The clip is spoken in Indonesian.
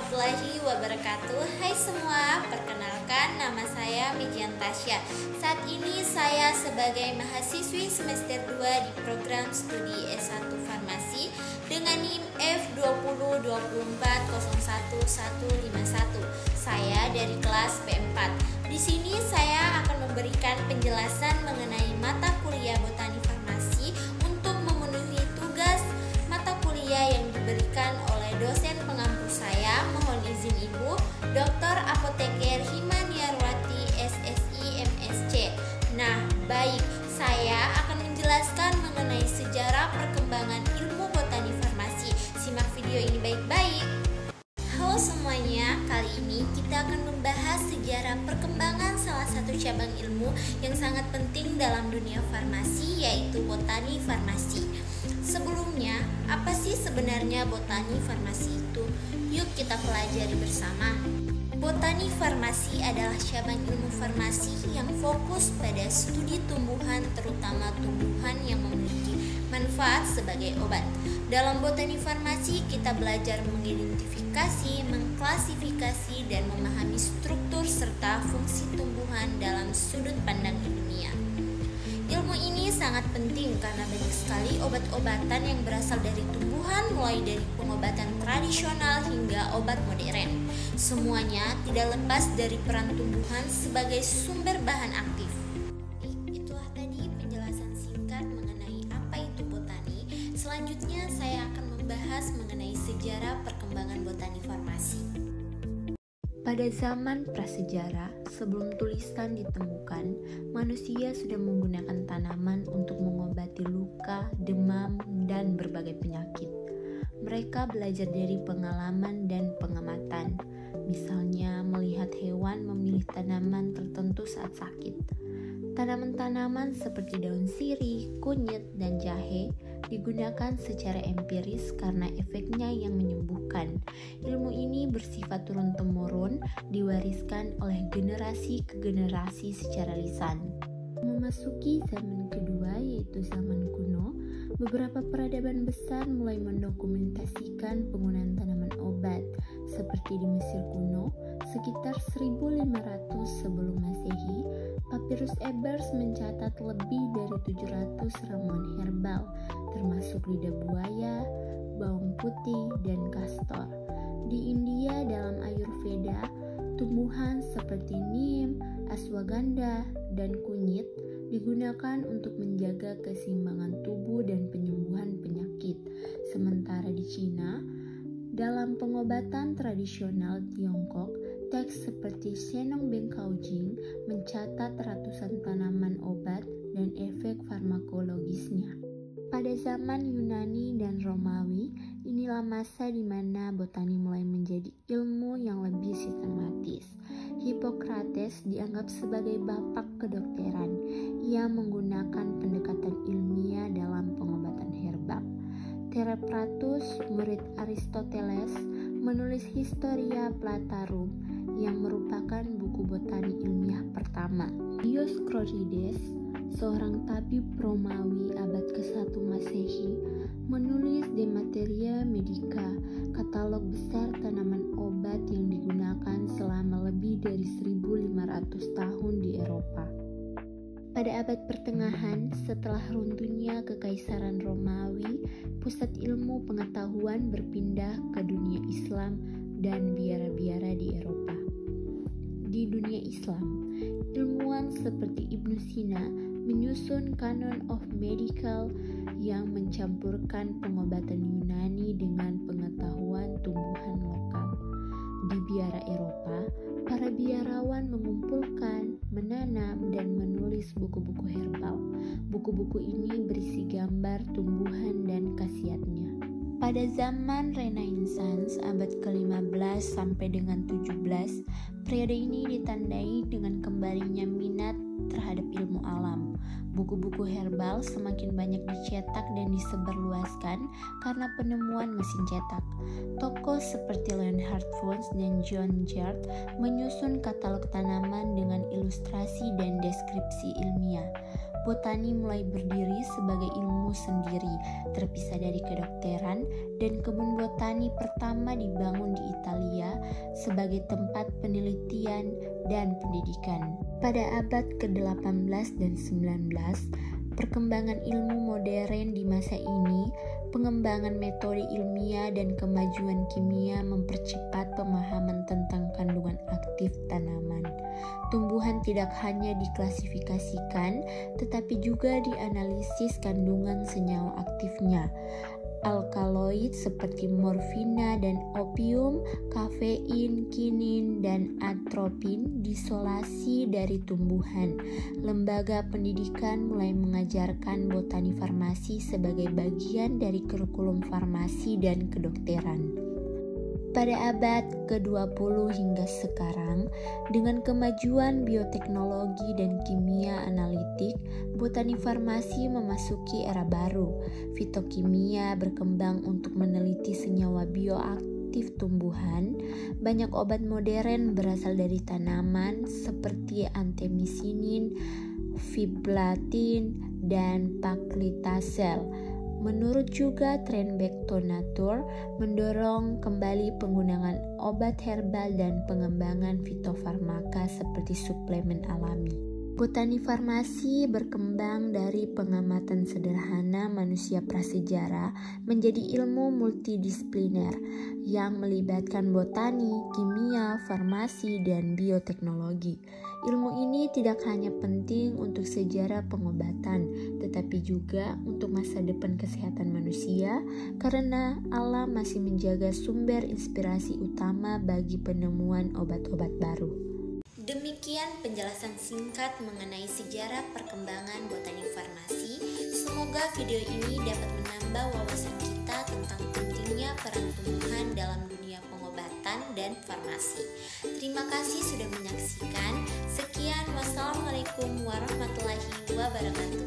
warahmatullahi wabarakatuh. Hai semua, perkenalkan nama saya Mijian Tasya. Saat ini saya sebagai mahasiswi semester 2 di program studi S1 Farmasi dengan NIM F2024011151. Saya dari kelas P4. Di sini saya akan memberikan penjelasan mengenai mata kuliah Botani Farmasi untuk memenuhi tugas mata kuliah yang diberikan oleh dosen pengampu saya. Mohon izin Ibu, Dr. Apoteker Himaniarwati SSI MSc. Nah, baik, saya akan menjelaskan mengenai sejarah perkembangan ilmu botani farmasi. Simak video ini baik-baik. Halo semuanya, kali ini kita akan membahas sejarah perkembangan salah satu cabang ilmu yang sangat penting dalam dunia farmasi, yaitu botani farmasi. Sebelumnya, apa sih sebenarnya botani farmasi itu? Yuk kita pelajari bersama. Botani farmasi adalah cabang ilmu farmasi yang fokus pada studi tumbuhan, terutama tumbuhan yang memiliki manfaat sebagai obat. Dalam botani farmasi, kita belajar mengidentifikasi, mengklasifikasi, dan memahami struktur serta fungsi tumbuhan dalam sudut pandang ilmiah. Ilmu ini sangat penting karena banyak sekali obat-obatan yang berasal dari tumbuhan, mulai dari pengobatan tradisional hingga obat modern. Semuanya tidak lepas dari peran tumbuhan sebagai sumber bahan aktif. Itulah tadi penjelasan singkat mengenai apa itu botani. Selanjutnya saya akan membahas mengenai sejarah perkembangan botani farmasi. Pada zaman prasejarah, sebelum tulisan ditemukan, manusia sudah menggunakan tanaman untuk mengobati luka, demam, dan berbagai penyakit. Mereka belajar dari pengalaman dan pengamatan, misalnya melihat hewan memilih tanaman tertentu saat sakit. Tanaman-tanaman seperti daun sirih, kunyit, dan jahe digunakan secara empiris karena efeknya yang menyembuhkan. Ilmu ini bersifat turun-temurun, diwariskan oleh generasi ke generasi secara lisan. Memasuki zaman kedua, yaitu zaman kuno, beberapa peradaban besar mulai mendokumentasikan penggunaan tanaman obat, seperti di Mesir kuno, sekitar 1500 sebelum Masehi. Papirus Ebers mencatat lebih dari 700 ramuan herbal, termasuk lidah buaya, bawang putih, dan kastor. Di India dalam Ayurveda, tumbuhan seperti neem, ashwagandha, dan kunyit digunakan untuk menjaga keseimbangan tubuh dan penyembuhan penyakit. Sementara di Cina, dalam pengobatan tradisional Tiongkok, teks seperti Shenong Bengkao Jing mencatat ratusan tanaman obat dan efek farmakologisnya. Pada zaman Yunani dan Romawi, inilah masa di mana botani mulai menjadi ilmu yang lebih sistematis. Hippocrates dianggap sebagai bapak kedokteran. Ia menggunakan pendekatan ilmiah dalam pengobatan herbal. Theophrastus, murid Aristoteles, menulis Historia Platarum yang merupakan buku botani ilmiah pertama. Dioscorides, seorang tabib Romawi abad ke-1 Masehi, menulis De Materia Medica, katalog besar tanaman obat yang digunakan selama lebih dari 1500 tahun di Eropa. Pada abad pertengahan, setelah runtuhnya Kekaisaran Romawi, pusat ilmu pengetahuan berpindah ke dunia Islam dan biara-biara di Eropa. Di dunia Islam, ilmuwan seperti Ibnu Sina menyusun Canon of Medical yang mencampurkan pengobatan Yunani dengan pengetahuan tumbuhan lokal. Di biara Eropa, para biarawan mengumpulkan, menanam, dan menulis buku-buku herbal. Buku-buku ini berisi gambar tumbuhan dan khasiatnya. Pada zaman Renaissance abad ke-15 sampai dengan 17, periode ini ditandai dengan kembalinya minat terhadap ilmu alam. Buku-buku herbal semakin banyak dicetak dan disebarluaskan karena penemuan mesin cetak. Tokoh seperti Leonhard Fuchs dan John Jard menyusun katalog tanaman dengan ilustrasi dan deskripsi ilmiah. botani mulai berdiri sebagai ilmu sendiri, terpisah dari kedokteran, dan kebun botani pertama dibangun di Italia sebagai tempat penelitian dan pendidikan. Pada abad ke-18 dan 19, perkembangan ilmu modern di masa ini, pengembangan metode ilmiah dan kemajuan kimia mempercepat pemahaman tentang kandungan aktif tanaman. Tumbuhan tidak hanya diklasifikasikan, tetapi juga dianalisis kandungan senyawa aktifnya. Alkaloid seperti morfina dan opium, kafein, kinin, dan atropin diisolasi dari tumbuhan. Lembaga pendidikan mulai mengajarkan botani farmasi sebagai bagian dari kurikulum farmasi dan kedokteran. Pada abad ke-20 hingga sekarang, dengan kemajuan bioteknologi dan kimia analitik, botani farmasi memasuki era baru. Fitokimia berkembang untuk meneliti senyawa bioaktif tumbuhan. Banyak obat modern berasal dari tanaman seperti anthemicillin, fiblatin, dan paclitaxel. Menurut juga tren back to nature mendorong kembali penggunaan obat herbal dan pengembangan fitofarmaka seperti suplemen alami. Botani farmasi berkembang dari pengamatan sederhana manusia prasejarah menjadi ilmu multidisipliner yang melibatkan botani, kimia, farmasi, dan bioteknologi. Ilmu ini tidak hanya penting untuk sejarah pengobatan, tetapi juga untuk masa depan kesehatan manusia, karena alam masih menjaga sumber inspirasi utama bagi penemuan obat-obat baru. Demikian penjelasan singkat mengenai sejarah perkembangan botani farmasi. Semoga video ini dapat menambah wawasan kita tentang pentingnya peran tumbuhan dalam dunia pengobatan dan farmasi. Terima kasih sudah menyaksikan. Sekian, wassalamualaikum warahmatullahi wabarakatuh.